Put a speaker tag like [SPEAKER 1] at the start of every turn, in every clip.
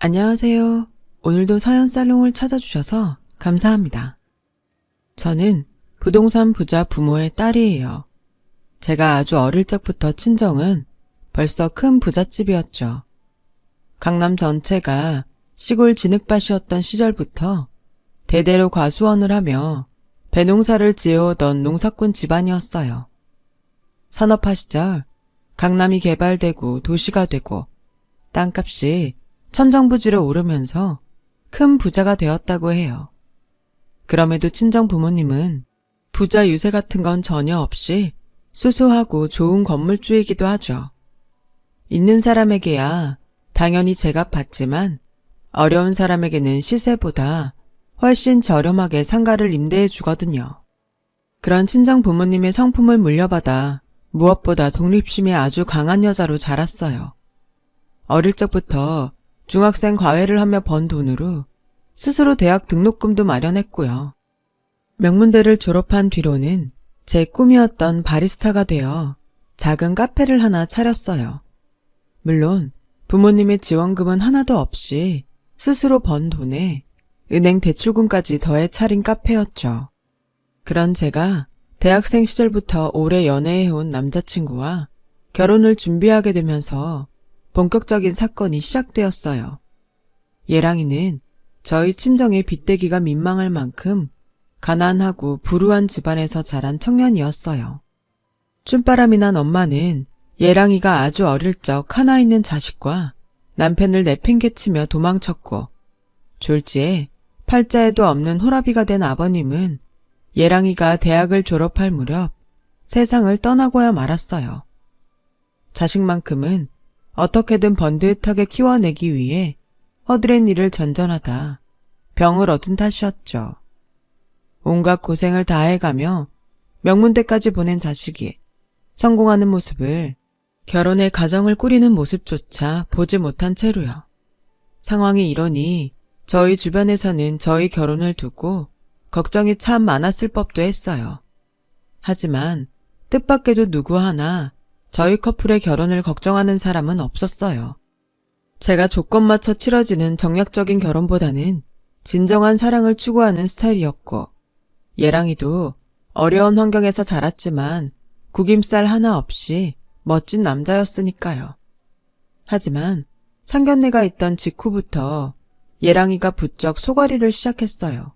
[SPEAKER 1] 안녕하세요. 오늘도 사연살롱을 찾아주셔서 감사합니다. 저는 부동산 부자 부모의 딸이에요. 제가 아주 어릴 적부터 친정은 벌써 큰 부잣집이었죠. 강남 전체가 시골 진흙밭이었던 시절부터 대대로 과수원을 하며 배농사를 지어오던 농사꾼 집안이었어요. 산업화 시절 강남이 개발되고 도시가 되고 땅값이 천정부지로 오르면서 큰 부자가 되었다고 해요. 그럼에도 친정 부모님은 부자 유세 같은 건 전혀 없이 수수하고 좋은 건물주이기도 하죠. 있는 사람에게야 당연히 제값 받지만 어려운 사람에게는 시세보다 훨씬 저렴하게 상가를 임대해 주거든요. 그런 친정 부모님의 성품을 물려받아 무엇보다 독립심이 아주 강한 여자로 자랐어요. 어릴 적부터 중학생 과외를 하며 번 돈으로 스스로 대학 등록금도 마련했고요. 명문대를 졸업한 뒤로는 제 꿈이었던 바리스타가 되어 작은 카페를 하나 차렸어요. 물론 부모님의 지원금은 하나도 없이 스스로 번 돈에 은행 대출금까지 더해 차린 카페였죠. 그런 제가 대학생 시절부터 오래 연애해온 남자친구와 결혼을 준비하게 되면서 본격적인 사건이 시작되었어요. 예랑이는 저희 친정의 빚대기가 민망할 만큼 가난하고 불우한 집안에서 자란 청년이었어요. 춤바람이 난 엄마는 예랑이가 아주 어릴 적 하나 있는 자식과 남편을 내팽개치며 도망쳤고, 졸지에 팔자에도 없는 호라비가 된 아버님은 예랑이가 대학을 졸업할 무렵 세상을 떠나고야 말았어요. 자식만큼은 어떻게든 번듯하게 키워내기 위해 허드렛 일을 전전하다 병을 얻은 탓이었죠. 온갖 고생을 다해가며 명문대까지 보낸 자식이 성공하는 모습을, 결혼해 가정을 꾸리는 모습조차 보지 못한 채로요. 상황이 이러니 저희 주변에서는 저희 결혼을 두고 걱정이 참 많았을 법도 했어요. 하지만 뜻밖에도 누구 하나 저희 커플의 결혼을 걱정하는 사람은 없었어요. 제가 조건 맞춰 치러지는 정략적인 결혼보다는 진정한 사랑을 추구하는 스타일이었고, 예랑이도 어려운 환경에서 자랐지만 구김살 하나 없이 멋진 남자였으니까요. 하지만 상견례가 있던 직후부터 예랑이가 부쩍 소가리를 시작했어요.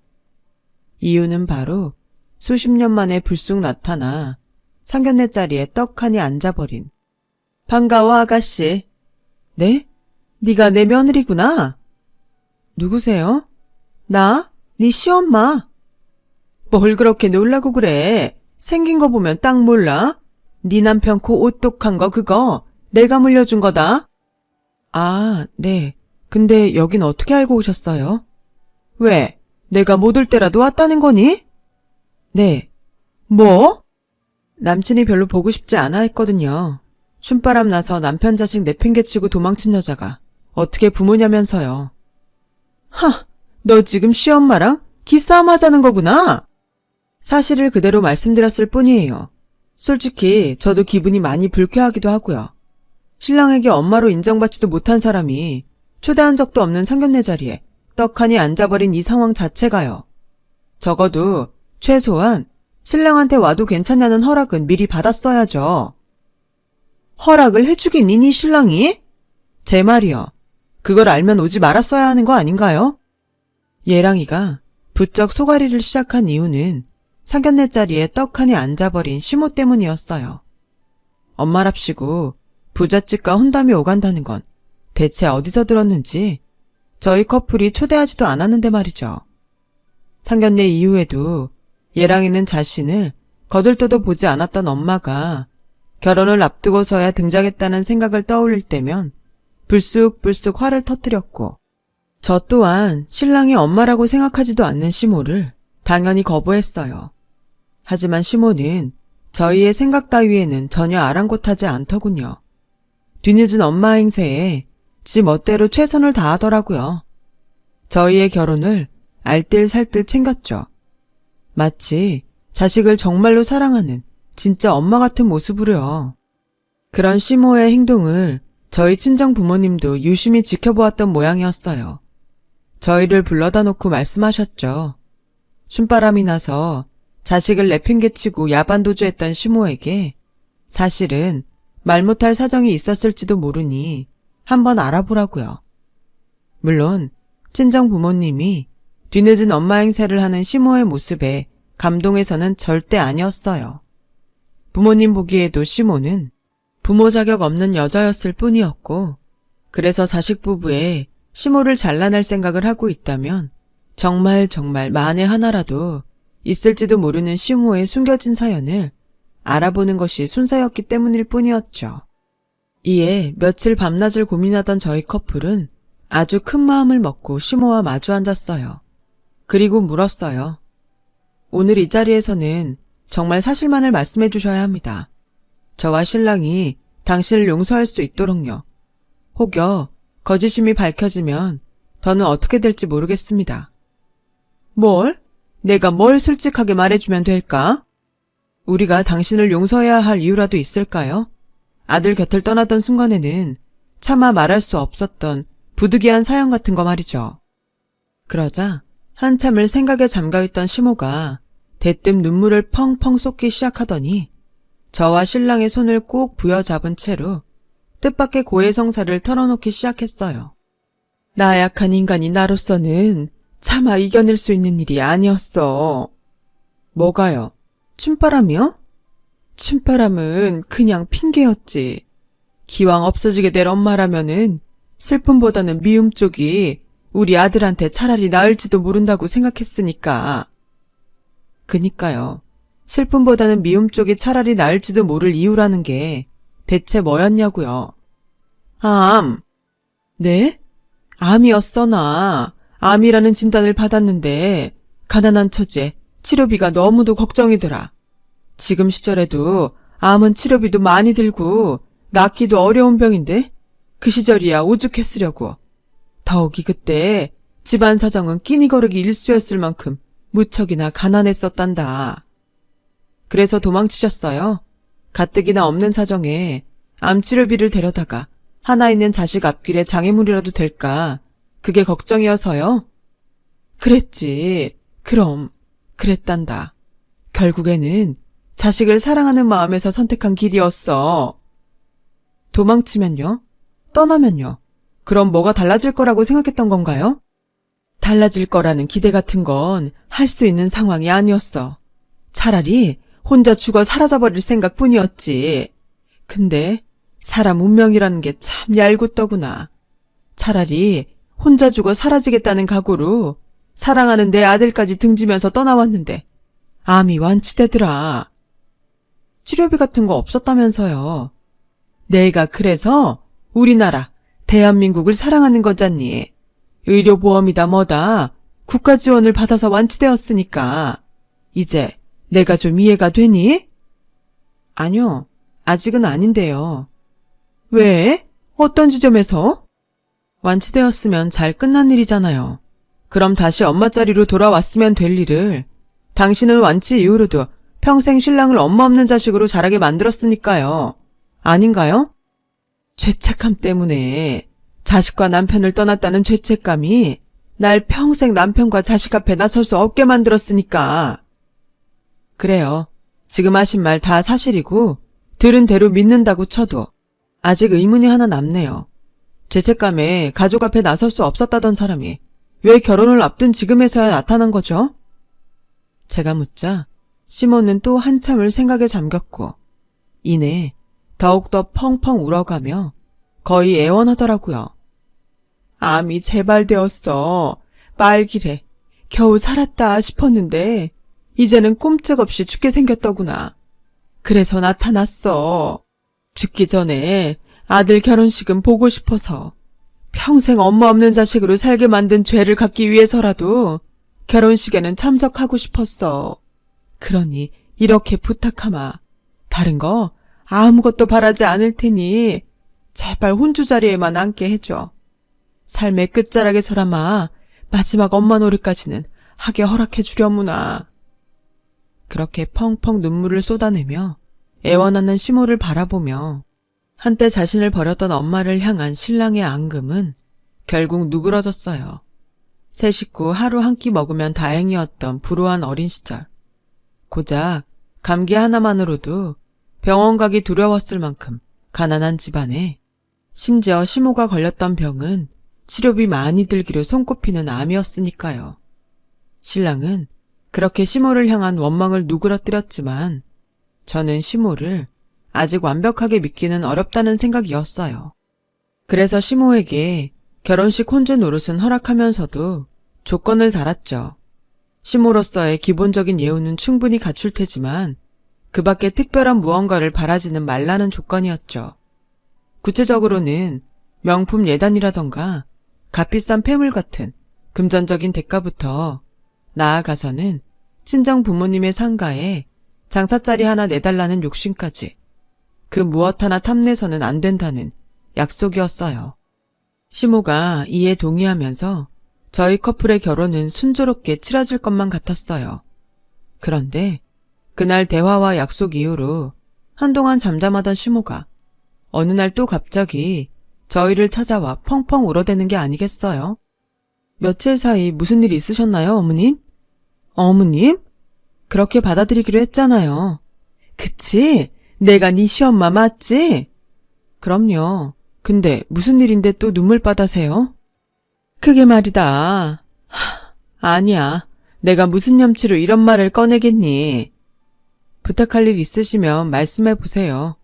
[SPEAKER 1] 이유는 바로 수십 년 만에 불쑥 나타나 상견례 자리에 떡하니 앉아버린 반가워 아가씨. 네? 네가 내 며느리구나. 누구세요? 나? 네 시엄마. 뭘 그렇게 놀라고 그래. 생긴 거 보면 딱 몰라. 네 남편 코 오똑한 거 그거 내가 물려준 거다. 아, 네. 근데 여긴 어떻게 알고 오셨어요? 왜? 내가 못 올 때라도 왔다는 거니? 네. 뭐? 남친이 별로 보고 싶지 않아 했거든요. 춤바람 나서 남편 자식 내팽개치고 도망친 여자가 어떻게 부모냐면서요. 하, 너 지금 시엄마랑 기싸움 하자는 거구나. 사실을 그대로 말씀드렸을 뿐이에요. 솔직히 저도 기분이 많이 불쾌하기도 하고요. 신랑에게 엄마로 인정받지도 못한 사람이 초대한 적도 없는 상견례 자리에 떡하니 앉아버린 이 상황 자체가요. 적어도 최소한 신랑한테 와도 괜찮냐는 허락은 미리 받았어야죠. 허락을 해주긴 이니 신랑이? 제 말이요. 그걸 알면 오지 말았어야 하는 거 아닌가요? 예랑이가 부쩍 소가리를 시작한 이유는 상견례 자리에 떡하니 앉아버린 시모 때문이었어요. 엄마랍시고 부잣집과 혼담이 오간다는 건 대체 어디서 들었는지 저희 커플이 초대하지도 않았는데 말이죠. 상견례 이후에도 예랑이는 자신을 거들떠도 보지 않았던 엄마가 결혼을 앞두고서야 등장했다는 생각을 떠올릴 때면 불쑥불쑥 화를 터뜨렸고, 저 또한 신랑이 엄마라고 생각하지도 않는 시모를 당연히 거부했어요. 하지만 시모는 저희의 생각 따위에는 전혀 아랑곳하지 않더군요. 뒤늦은 엄마 행세에 지 멋대로 최선을 다하더라고요. 저희의 결혼을 알뜰살뜰 챙겼죠. 마치 자식을 정말로 사랑하는 진짜 엄마 같은 모습으로요. 그런 시모의 행동을 저희 친정 부모님도 유심히 지켜보았던 모양이었어요. 저희를 불러다 놓고 말씀하셨죠. 춤바람이 나서 자식을 내팽개치고 야반도주했던 시모에게 사실은 말 못할 사정이 있었을지도 모르니 한번 알아보라고요. 물론 친정 부모님이 뒤늦은 엄마 행세를 하는 시모의 모습에 감동해서는 절대 아니었어요. 부모님 보기에도 시모는 부모 자격 없는 여자였을 뿐이었고, 그래서 자식 부부에 시모를 잘라낼 생각을 하고 있다면 정말 만에 하나라도 있을지도 모르는 시모의 숨겨진 사연을 알아보는 것이 순서였기 때문일 뿐이었죠. 이에 며칠 밤낮을 고민하던 저희 커플은 아주 큰 마음을 먹고 시모와 마주 앉았어요. 그리고 물었어요. 오늘 이 자리에서는 정말 사실만을 말씀해 주셔야 합니다. 저와 신랑이 당신을 용서할 수 있도록요. 혹여 거짓임이 밝혀지면 더는 어떻게 될지 모르겠습니다. 뭘? 내가 뭘 솔직하게 말해주면 될까? 우리가 당신을 용서해야 할 이유라도 있을까요? 아들 곁을 떠나던 순간에는 차마 말할 수 없었던 부득이한 사연 같은 거 말이죠. 그러자 한참을 생각에 잠겨있던 시모가 대뜸 눈물을 펑펑 쏟기 시작하더니 저와 신랑의 손을 꼭 부여잡은 채로 뜻밖의 고해성사를 털어놓기 시작했어요. 나약한 인간이 나로서는 차마 이겨낼 수 있는 일이 아니었어. 뭐가요? 춤바람이요? 춤바람은 그냥 핑계였지. 기왕 없어지게 될 엄마라면은 슬픔보다는 미움 쪽이 우리 아들한테 차라리 나을지도 모른다고 생각했으니까. 그니까요. 슬픔보다는 미움 쪽이 차라리 나을지도 모를 이유라는 게 대체 뭐였냐고요. 암. 네? 암이었어 나. 암이라는 진단을 받았는데 가난한 처지에 치료비가 너무도 걱정이더라. 지금 시절에도 암은 치료비도 많이 들고 낫기도 어려운 병인데 그 시절이야 오죽했으려고. 더욱이 그때 집안 사정은 끼니 거르기 일쑤였을 만큼 무척이나 가난했었단다. 그래서 도망치셨어요. 가뜩이나 없는 사정에 암치료비를 데려다가 하나 있는 자식 앞길에 장애물이라도 될까 그게 걱정이어서요. 그랬지. 그럼 그랬단다. 결국에는 자식을 사랑하는 마음에서 선택한 길이었어. 도망치면요? 떠나면요? 그럼 뭐가 달라질 거라고 생각했던 건가요? 달라질 거라는 기대 같은 건 할 수 있는 상황이 아니었어. 차라리 혼자 죽어 사라져버릴 생각뿐이었지. 근데 사람 운명이라는 게 참 얄궂더구나. 차라리 혼자 죽어 사라지겠다는 각오로 사랑하는 내 아들까지 등지면서 떠나왔는데 암이 완치되더라. 치료비 같은 거 없었다면서요. 내가 그래서 우리나라 대한민국을 사랑하는 거잖니. 의료보험이다 뭐다 국가 지원을 받아서 완치되었으니까 이제 내가 좀 이해가 되니? 아니요. 아직은 아닌데요. 왜? 어떤 지점에서? 완치되었으면 잘 끝난 일이잖아요. 그럼 다시 엄마 자리로 돌아왔으면 될 일을 당신은 완치 이후로도 평생 신랑을 엄마 없는 자식으로 자라게 만들었으니까요. 아닌가요? 죄책감 때문에 자식과 남편을 떠났다는 죄책감이 날 평생 남편과 자식 앞에 나설 수 없게 만들었으니까. 그래요. 지금 하신 말 다 사실이고 들은 대로 믿는다고 쳐도 아직 의문이 하나 남네요. 죄책감에 가족 앞에 나설 수 없었다던 사람이 왜 결혼을 앞둔 지금에서야 나타난 거죠? 제가 묻자 시몬은 또 한참을 생각에 잠겼고 이내 더욱더 펑펑 울어가며 거의 애원하더라고요. 암이 재발되었어. 말길에 겨우 살았다 싶었는데 이제는 꼼짝없이 죽게 생겼더구나. 그래서 나타났어. 죽기 전에 아들 결혼식은 보고 싶어서 평생 엄마 없는 자식으로 살게 만든 죄를 갚기 위해서라도 결혼식에는 참석하고 싶었어. 그러니 이렇게 부탁하마. 다른 거 아무것도 바라지 않을 테니 제발 혼주 자리에만 앉게 해줘. 삶의 끝자락에 서라마 마지막 엄마 노릇까지는 하게 허락해 주려무나. 그렇게 펑펑 눈물을 쏟아내며 애원하는 시모를 바라보며 한때 자신을 버렸던 엄마를 향한 신랑의 앙금은 결국 누그러졌어요. 세 식구 하루 한 끼 먹으면 다행이었던 불우한 어린 시절. 고작 감기 하나만으로도 병원 가기 두려웠을 만큼 가난한 집안에 심지어 시모가 걸렸던 병은 치료비 많이 들기로 손꼽히는 암이었으니까요. 신랑은 그렇게 시모를 향한 원망을 누그러뜨렸지만 저는 시모를 아직 완벽하게 믿기는 어렵다는 생각이었어요. 그래서 시모에게 결혼식 혼주 노릇은 허락하면서도 조건을 달았죠. 시모로서의 기본적인 예우는 충분히 갖출 테지만 그 밖에 특별한 무언가를 바라지는 말라는 조건이었죠. 구체적으로는 명품 예단이라던가 값비싼 폐물 같은 금전적인 대가부터 나아가서는 친정 부모님의 상가에 장사짜리 하나 내달라는 욕심까지 그 무엇 하나 탐내서는 안 된다는 약속이었어요. 시모가 이에 동의하면서 저희 커플의 결혼은 순조롭게 치러질 것만 같았어요. 그런데 그날 대화와 약속 이후로 한동안 잠잠하던 시모가 어느 날 또 갑자기 저희를 찾아와 펑펑 울어대는 게 아니겠어요? 며칠 사이 무슨 일 있으셨나요, 어머님? 어머님? 그렇게 받아들이기로 했잖아요. 그치? 내가 네 시엄마 맞지? 그럼요. 근데 무슨 일인데 또 눈물바다세요? 그게 말이다. 아니야. 내가 무슨 염치로 이런 말을 꺼내겠니? 부탁할 일 있으시면 말씀해보세요.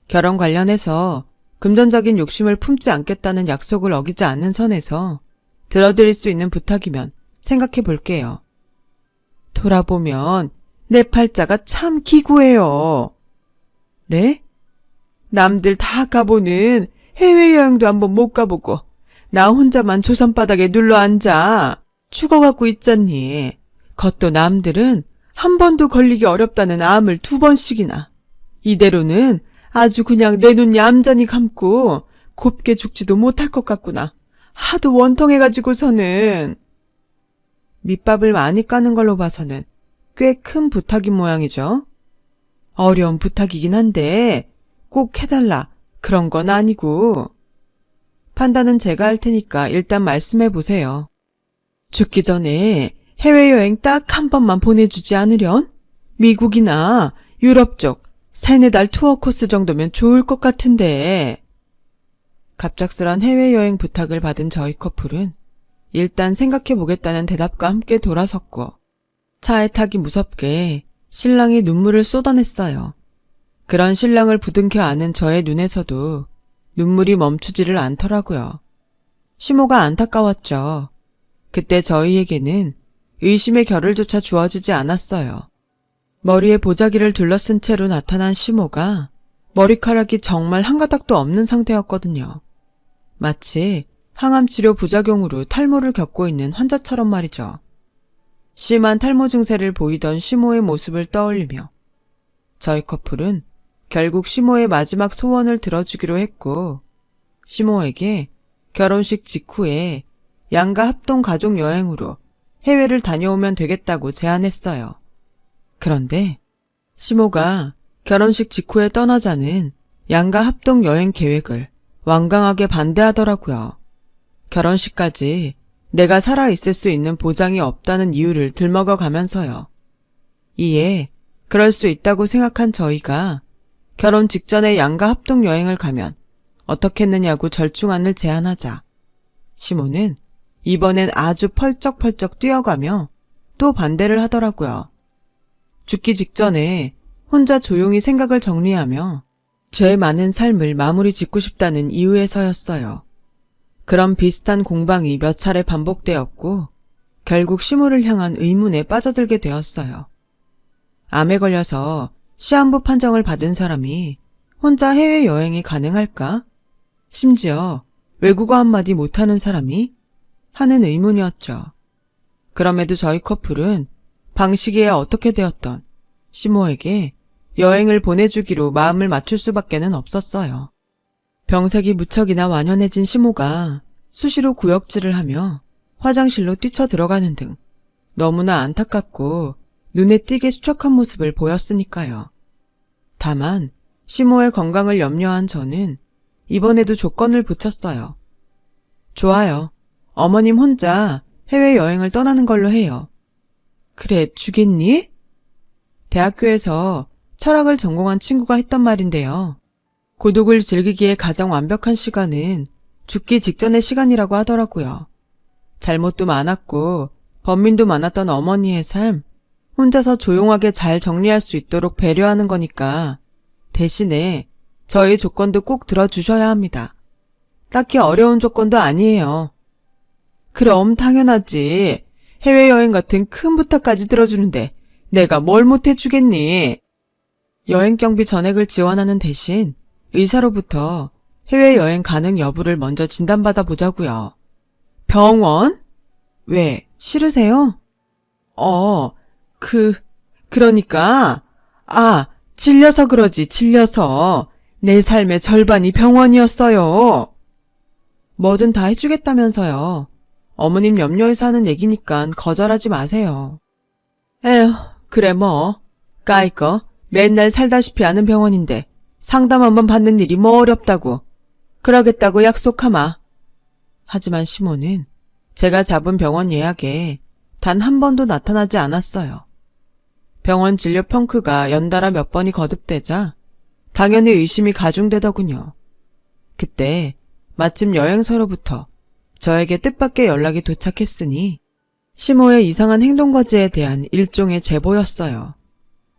[SPEAKER 1] 결혼 관련해서 금전적인 욕심을 품지 않겠다는 약속을 어기지 않는 선에서 들어드릴 수 있는 부탁이면 생각해 볼게요. 돌아보면 내 팔자가 참 기구해요. 네? 남들 다 가보는 해외여행도 한번 못 가보고 나 혼자만 조선바닥에 눌러앉아 죽어가고 있잖니. 겉도 남들은 한 번도 걸리기 어렵다는 암을 2번씩이나. 이대로는 아주 그냥 내 눈 얌전히 감고 곱게 죽지도 못할 것 같구나. 하도 원통해가지고서는. 밑밥을 많이 까는 걸로 봐서는 꽤 큰 부탁인 모양이죠. 어려운 부탁이긴 한데 꼭 해달라 그런 건 아니고. 판단은 제가 할 테니까 일단 말씀해 보세요. 죽기 전에 해외여행 딱 한 번만 보내주지 않으련? 미국이나 유럽 쪽 3-4달 투어 코스 정도면 좋을 것 같은데. 갑작스런 해외여행 부탁을 받은 저희 커플은 일단 생각해보겠다는 대답과 함께 돌아섰고 차에 타기 무섭게 신랑이 눈물을 쏟아냈어요. 그런 신랑을 부둥켜 안은 저의 눈에서도 눈물이 멈추지를 않더라고요. 시모가 안타까웠죠. 그때 저희에게는 의심의 결을조차 주어지지 않았어요. 머리에 보자기를 둘러쓴 채로 나타난 시모가 머리카락이 정말 한 가닥도 없는 상태였거든요. 마치 항암치료 부작용으로 탈모를 겪고 있는 환자처럼 말이죠. 심한 탈모 증세를 보이던 시모의 모습을 떠올리며 저희 커플은 결국 시모의 마지막 소원을 들어주기로 했고 시모에게 결혼식 직후에 양가 합동 가족 여행으로 해외를 다녀오면 되겠다고 제안했어요. 그런데 시모가 결혼식 직후에 떠나자는 양가 합동 여행 계획을 완강하게 반대하더라고요. 결혼식까지 내가 살아있을 수 있는 보장이 없다는 이유를 들먹어 가면서요. 이에 그럴 수 있다고 생각한 저희가 결혼 직전에 양가 합동 여행을 가면 어떻겠느냐고 절충안을 제안하자 시모는 이번엔 아주 펄쩍펄쩍 뛰어가며 또 반대를 하더라고요. 죽기 직전에 혼자 조용히 생각을 정리하며 죄 많은 삶을 마무리 짓고 싶다는 이유에서였어요. 그런 비슷한 공방이 몇 차례 반복되었고 결국 시모를 향한 의문에 빠져들게 되었어요. 암에 걸려서 시한부 판정을 받은 사람이 혼자 해외여행이 가능할까? 심지어 외국어 한마디 못하는 사람이? 하는 의문이었죠. 그럼에도 저희 커플은 방식이야 어떻게 되었던 시모에게 여행을 보내주기로 마음을 맞출 수밖에는 없었어요. 병색이 무척이나 완연해진 시모가 수시로 구역질을 하며 화장실로 뛰쳐들어가는 등 너무나 안타깝고 눈에 띄게 수척한 모습을 보였으니까요. 다만 시모의 건강을 염려한 저는 이번에도 조건을 붙였어요. 좋아요. 어머님 혼자 해외여행을 떠나는 걸로 해요. 그래, 주겠니? 대학교에서 철학을 전공한 친구가 했던 말인데요. 고독을 즐기기에 가장 완벽한 시간은 죽기 직전의 시간이라고 하더라고요. 잘못도 많았고 번민도 많았던 어머니의 삶, 혼자서 조용하게 잘 정리할 수 있도록 배려하는 거니까 대신에 저의 조건도 꼭 들어주셔야 합니다. 딱히 어려운 조건도 아니에요. 그럼 당연하지. 해외여행 같은 큰 부탁까지 들어주는데 내가 뭘 못해주겠니? 여행 경비 전액을 지원하는 대신 의사로부터 해외여행 가능 여부를 먼저 진단받아 보자고요. 병원? 왜, 싫으세요? 그러니까, 질려서 그러지, 질려서. 내 삶의 절반이 병원이었어요. 뭐든 다 해주겠다면서요. 어머님 염려해서 하는 얘기니까 거절하지 마세요. 에휴, 그래 뭐. 까이꺼 맨날 살다시피 아는 병원인데 상담 한번 받는 일이 뭐 어렵다고. 그러겠다고 약속하마. 하지만 시모는 제가 잡은 병원 예약에 단 한 번도 나타나지 않았어요. 병원 진료 평크가 연달아 몇 번이 거듭되자 당연히 의심이 가중되더군요. 그때 마침 여행사로부터 저에게 뜻밖의 연락이 도착했으니 시모의 이상한 행동거지에 대한 일종의 제보였어요.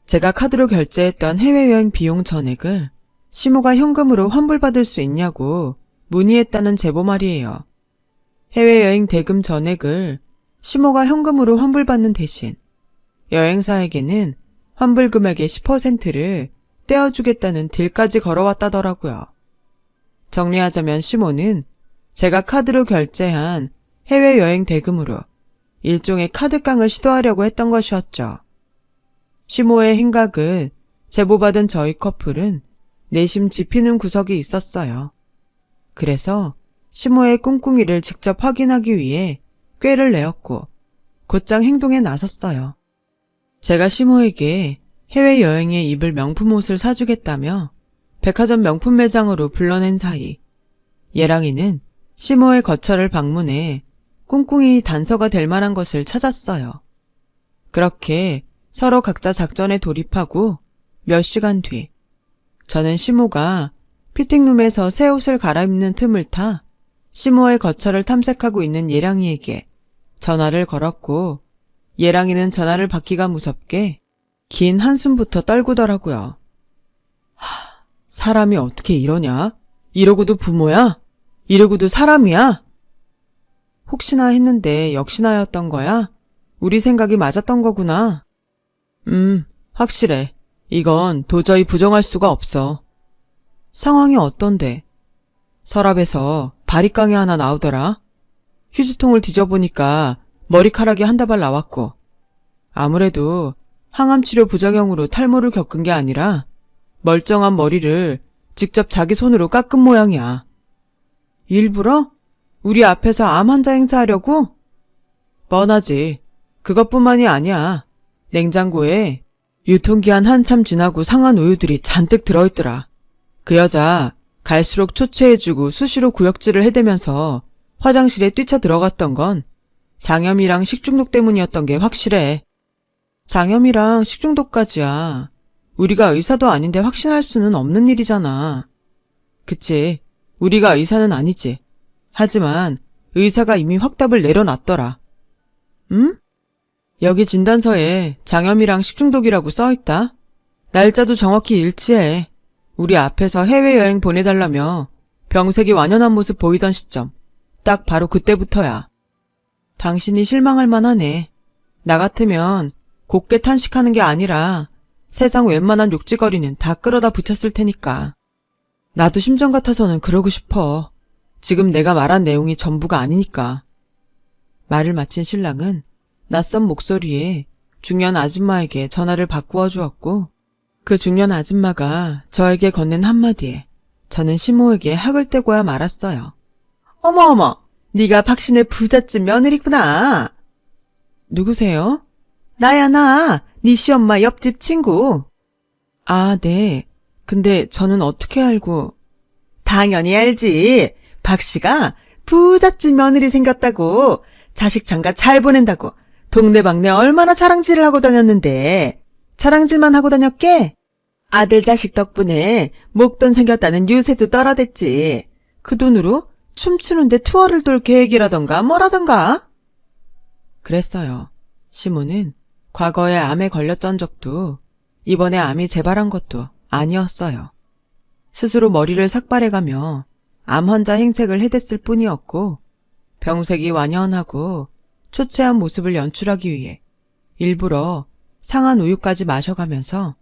[SPEAKER 1] 제가 카드로 결제했던 해외여행 비용 전액을 시모가 현금으로 환불받을 수 있냐고 문의했다는 제보 말이에요. 해외여행 대금 전액을 시모가 현금으로 환불받는 대신 여행사에게는 환불 금액의 10%를 떼어주겠다는 딜까지 걸어왔다더라고요. 정리하자면 시모는 제가 카드로 결제한 해외여행 대금으로 일종의 카드깡을 시도하려고 했던 것이었죠. 시모의 행각을 제보받은 저희 커플은 내심 짚이는 구석이 있었어요. 그래서 시모의 꿍꿍이를 직접 확인하기 위해 꾀를 내었고 곧장 행동에 나섰어요. 제가 시모에게 해외여행에 입을 명품 옷을 사주겠다며 백화점 명품 매장으로 불러낸 사이 예랑이는 시모의 거처를 방문해 꿍꿍이 단서가 될 만한 것을 찾았어요. 그렇게 서로 각자 작전에 돌입하고 몇 시간 뒤 저는 시모가 피팅룸에서 새 옷을 갈아입는 틈을 타 시모의 거처를 탐색하고 있는 예랑이에게 전화를 걸었고 예랑이는 전화를 받기가 무섭게 긴 한숨부터 떨구더라고요. 사람이 어떻게 이러냐? 이러고도 부모야? 이러고도 사람이야? 혹시나 했는데 역시나였던 거야? 우리 생각이 맞았던 거구나. 확실해. 이건 도저히 부정할 수가 없어. 상황이 어떤데? 서랍에서 바리깡이 하나 나오더라. 휴지통을 뒤져보니까 머리카락이 한 다발 나왔고 아무래도 항암치료 부작용으로 탈모를 겪은 게 아니라 멀쩡한 머리를 직접 자기 손으로 깎은 모양이야. 일부러? 우리 앞에서 암 환자 행사하려고? 뻔하지. 그것뿐만이 아니야. 냉장고에 유통기한 한참 지나고 상한 우유들이 잔뜩 들어있더라. 그 여자 갈수록 초췌해지고 수시로 구역질을 해대면서 화장실에 뛰쳐 들어갔던 건 장염이랑 식중독 때문이었던 게 확실해. 장염이랑 식중독까지야. 우리가 의사도 아닌데 확신할 수는 없는 일이잖아. 그치. 우리가 의사는 아니지. 하지만 의사가 이미 확답을 내려놨더라. 응? 여기 진단서에 장염이랑 식중독이라고 써있다. 날짜도 정확히 일치해. 우리 앞에서 해외여행 보내달라며 병색이 완연한 모습 보이던 시점. 딱 바로 그때부터야. 당신이 실망할 만하네. 나 같으면 곱게 탄식하는 게 아니라 세상 웬만한 욕지거리는 다 끌어다 붙였을 테니까. 나도 심정 같아서는 그러고 싶어. 지금 내가 말한 내용이 전부가 아니니까. 말을 마친 신랑은 낯선 목소리에 중년 아줌마에게 전화를 바꾸어 주었고 그 중년 아줌마가 저에게 건넨 한마디에 저는 시모에게 학을 떼고야 말았어요. 어머어머, 네가 박신의 부잣집 며느리구나. 누구세요? 나야 나, 네 시엄마 옆집 친구. 아, 네. 근데 저는 어떻게 알고... 당연히 알지. 박 씨가 부잣집 며느리 생겼다고, 자식 장가 잘 보낸다고 동네방네 얼마나 자랑질을 하고 다녔는데, 자랑질만 하고 다녔게? 아들 자식 덕분에 목돈 생겼다는 유세도 떨어댔지. 그 돈으로 춤추는데 투어를 돌 계획이라던가 뭐라던가. 그랬어요. 시모는 과거에 암에 걸렸던 적도 이번에 암이 재발한 것도 아니었어요. 스스로 머리를 삭발해가며 암 환자 행색을 해댔을 뿐이었고, 병색이 완연하고 초췌한 모습을 연출하기 위해 일부러 상한 우유까지 마셔가면서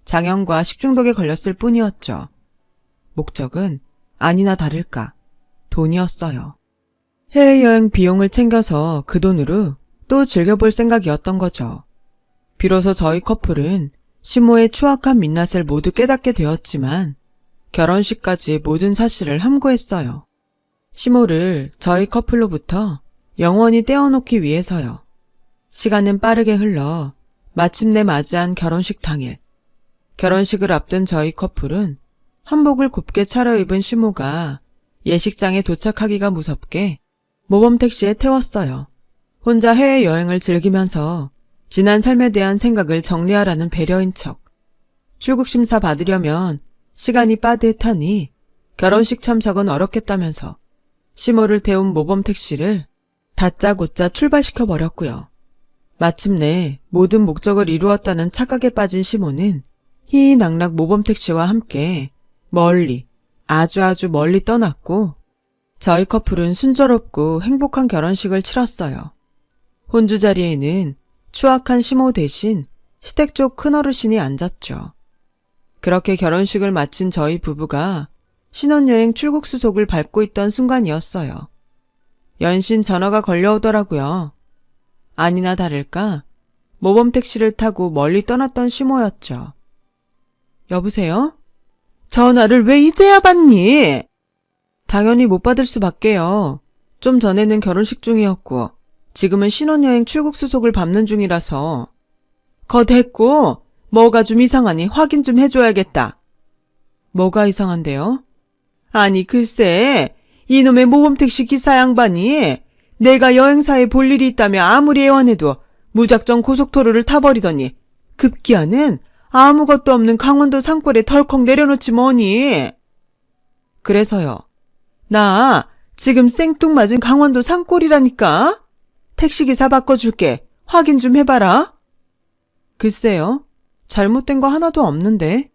[SPEAKER 1] 장염과 식중독에 걸렸을 뿐이었죠. 목적은 아니나 다를까 돈이었어요. 해외여행 비용을 챙겨서 그 돈으로 또 즐겨볼 생각이었던 거죠. 비로소 저희 커플은 시모의 추악한 민낯을 모두 깨닫게 되었지만 결혼식까지 모든 사실을 함구했어요. 시모를 저희 커플로부터 영원히 떼어놓기 위해서요. 시간은 빠르게 흘러 마침내 맞이한 결혼식 당일. 결혼식을 앞둔 저희 커플은 한복을 곱게 차려입은 시모가 예식장에 도착하기가 무섭게 모범택시에 태웠어요. 혼자 해외여행을 즐기면서 지난 삶에 대한 생각을 정리하라는 배려인 척. 출국심사 받으려면 시간이 빠듯하니 결혼식 참석은 어렵겠다면서 시모를 태운 모범택시를 다짜고짜 출발시켜버렸고요. 마침내 모든 목적을 이루었다는 착각에 빠진 시모는 희희낙낙 모범택시와 함께 멀리, 아주 멀리 떠났고, 저희 커플은 순조롭고 행복한 결혼식을 치렀어요. 혼주 자리에는 추악한 시모 대신 시댁 쪽 큰어르신이 앉았죠. 그렇게 결혼식을 마친 저희 부부가 신혼여행 출국 수속을 밟고 있던 순간이었어요. 연신 전화가 걸려오더라고요. 아니나 다를까 모범택시를 타고 멀리 떠났던 시모였죠. 여보세요? 전화를 왜 이제야 받니? 당연히 못 받을 수밖에요. 좀 전에는 결혼식 중이었고 지금은 신혼여행 출국 수속을 밟는 중이라서. 됐고 뭐가 좀 이상하니 확인 좀 해줘야겠다. 뭐가 이상한데요? 아니 글쎄 이놈의 모범택시 기사 양반이 내가 여행사에 볼 일이 있다며 아무리 애원해도 무작정 고속도로를 타버리더니 급기야는 아무것도 없는 강원도 산골에 덜컥 내려놓지 뭐니. 그래서요. 나 지금 생뚱맞은 강원도 산골이라니까. 택시기사 바꿔줄게. 확인 좀 해봐라. 글쎄요. 잘못된 거 하나도 없는데.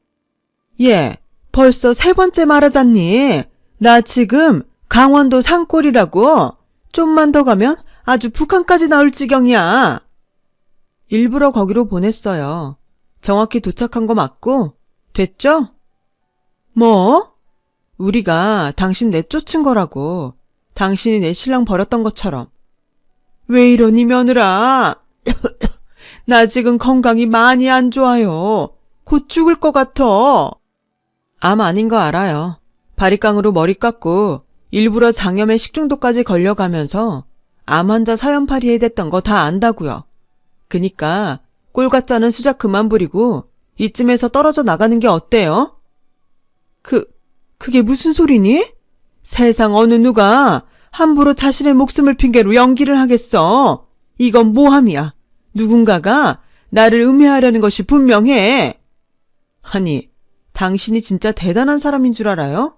[SPEAKER 1] 예, 벌써 3번째 말하잖니. 나 지금 강원도 산골이라고. 좀만 더 가면 아주 북한까지 나올 지경이야. 일부러 거기로 보냈어요. 정확히 도착한 거 맞고 됐죠? 뭐? 우리가 당신 내쫓은 거라고. 당신이 내 신랑 버렸던 것처럼. 왜 이러니 며느라. 나 지금 건강이 많이 안 좋아요. 곧 죽을 것 같아. 암 아닌 거 알아요. 바리깡으로 머리 깎고 일부러 장염에 식중독까지 걸려가면서 암 환자 사연팔이 해댔던 거 다 안다고요. 그니까 꼴 같자는 수작 그만 부리고 이쯤에서 떨어져 나가는 게 어때요? 그게 무슨 소리니? 세상 어느 누가 함부로 자신의 목숨을 핑계로 연기를 하겠어. 이건 모함이야. 누군가가 나를 음해하려는 것이 분명해. 아니, 당신이 진짜 대단한 사람인 줄 알아요?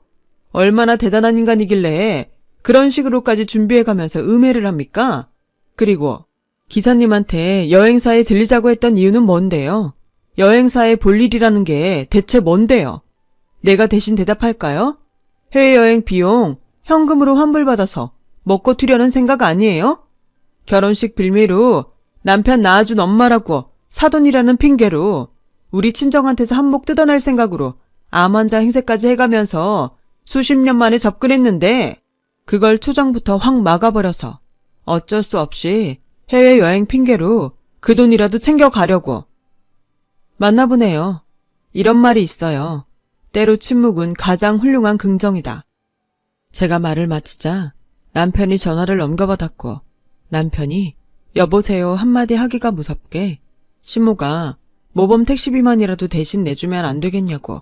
[SPEAKER 1] 얼마나 대단한 인간이길래 그런 식으로까지 준비해가면서 음해를 합니까? 그리고 기사님한테 여행사에 들리자고 했던 이유는 뭔데요? 여행사에 볼 일이라는 게 대체 뭔데요? 내가 대신 대답할까요? 해외여행 비용 현금으로 환불받아서 먹고 튀려는 생각 아니에요? 결혼식 빌미로 남편 낳아준 엄마라고 사돈이라는 핑계로 우리 친정한테서 한몫 뜯어낼 생각으로 암 환자 행세까지 해가면서 수십 년 만에 접근했는데 그걸 초장부터 확 막아버려서 어쩔 수 없이 해외여행 핑계로 그 돈이라도 챙겨가려고. 맞나 보네요. 이런 말이 있어요. 때로 침묵은 가장 훌륭한 긍정이다. 제가 말을 마치자 남편이 전화를 넘겨받았고 남편이 여보세요 한마디 하기가 무섭게 시모가 모범 택시비만이라도 대신 내주면 안 되겠냐고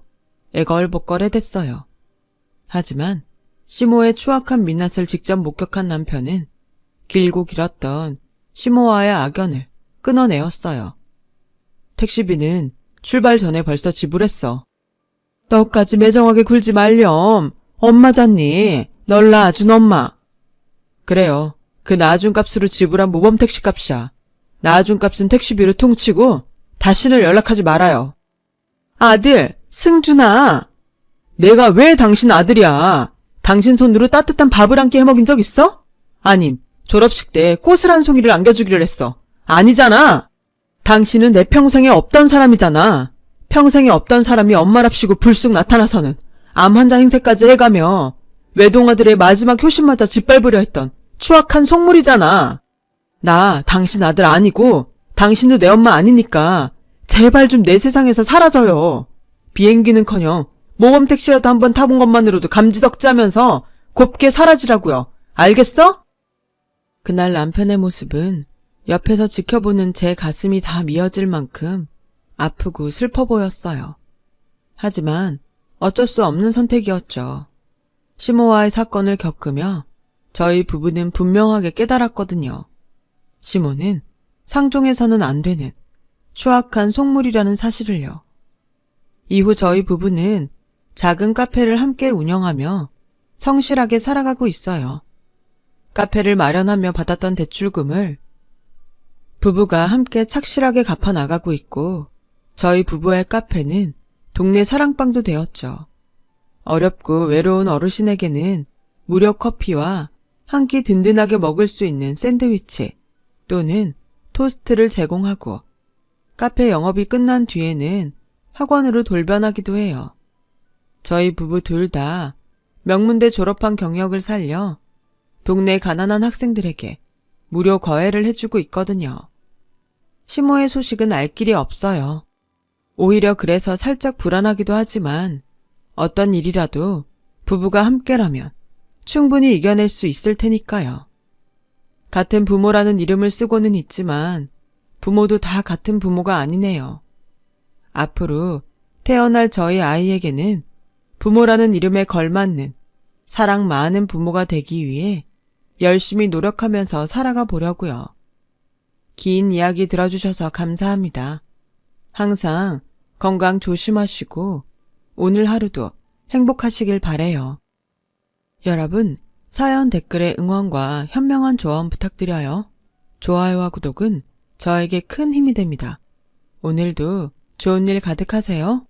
[SPEAKER 1] 애걸복걸해댔어요. 하지만 시모의 추악한 민낯을 직접 목격한 남편은 길고 길었던 시모와의 악연을 끊어내었어요. 택시비는 출발 전에 벌써 지불했어. 너까지 매정하게 굴지 말렴. 엄마잖니. 널 낳아준 엄마. 그래요. 그 낳아준 값으로 지불한 모범 택시 값이야. 낳아준 값은 택시비로 퉁치고 다시는 연락하지 말아요. 아들, 승준아. 내가 왜 당신 아들이야? 당신 손으로 따뜻한 밥을 한 끼 해먹인 적 있어? 아님, 졸업식 때 꽃을 한 송이를 안겨주기를 했어. 아니잖아. 당신은 내 평생에 없던 사람이잖아. 평생에 없던 사람이 엄마랍시고 불쑥 나타나서는 암 환자 행세까지 해가며 외동아들의 마지막 효심마저 짓밟으려 했던 추악한 속물이잖아. 나 당신 아들 아니고 당신도 내 엄마 아니니까 제발 좀 내 세상에서 사라져요. 비행기는커녕 모범 택시라도 한번 타본 것만으로도 감지덕지하면서 곱게 사라지라고요. 알겠어? 그날 남편의 모습은 옆에서 지켜보는 제 가슴이 다 미어질 만큼 아프고 슬퍼 보였어요. 하지만 어쩔 수 없는 선택이었죠. 시모와의 사건을 겪으며 저희 부부는 분명하게 깨달았거든요. 시모는 상종해서는 안 되는 추악한 속물이라는 사실을요. 이후 저희 부부는 작은 카페를 함께 운영하며 성실하게 살아가고 있어요. 카페를 마련하며 받았던 대출금을 부부가 함께 착실하게 갚아 나가고 있고 저희 부부의 카페는 동네 사랑방도 되었죠. 어렵고 외로운 어르신에게는 무료 커피와 한 끼 든든하게 먹을 수 있는 샌드위치 또는 토스트를 제공하고 카페 영업이 끝난 뒤에는 학원으로 돌변하기도 해요. 저희 부부 둘 다 명문대 졸업한 경력을 살려 동네 가난한 학생들에게 무료 과외를 해주고 있거든요. 시모의 소식은 알 길이 없어요. 오히려 그래서 살짝 불안하기도 하지만 어떤 일이라도 부부가 함께라면 충분히 이겨낼 수 있을 테니까요. 같은 부모라는 이름을 쓰고는 있지만 부모도 다 같은 부모가 아니네요. 앞으로 태어날 저희 아이에게는 부모라는 이름에 걸맞는 사랑 많은 부모가 되기 위해 열심히 노력하면서 살아가 보려고요. 긴 이야기 들어주셔서 감사합니다. 항상 건강 조심하시고 오늘 하루도 행복하시길 바래요. 여러분, 사연 댓글에 응원과 현명한 조언 부탁드려요. 좋아요와 구독은 저에게 큰 힘이 됩니다. 오늘도 좋은 일 가득하세요.